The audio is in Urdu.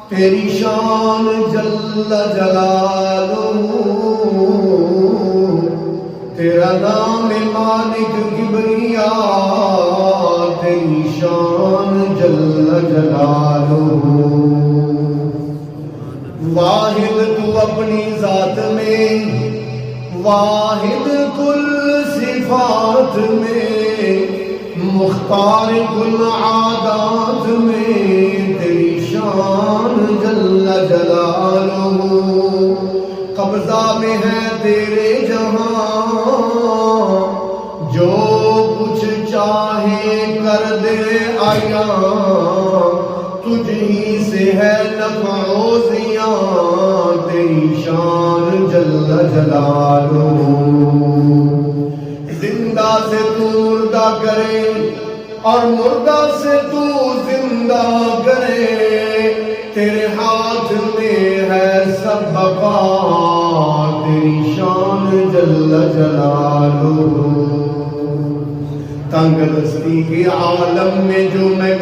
تیری شان جل جلالہ، تیرا نام مالک کبریا، تیری شان جل جلالہ۔ واحد تو اپنی ذات میں، واحد کل صفات میں، مختار کل عادات میں، تیری شان جل جلالہ۔ قبضہ میں ہے تیرے جہاں، جو کچھ چاہے کر دے عیاں، تجھ ہی سے ہے نفع و زیاں، تیری شان جل جلالہ۔ زندہ سے تو مردہ کرے اور مردہ سے تو زندہ کرے، تیرے ہاتھ میں ہے سب بقا، تیری شان جل جلالہ۔ تنگ دستی کے عالم میں جو میں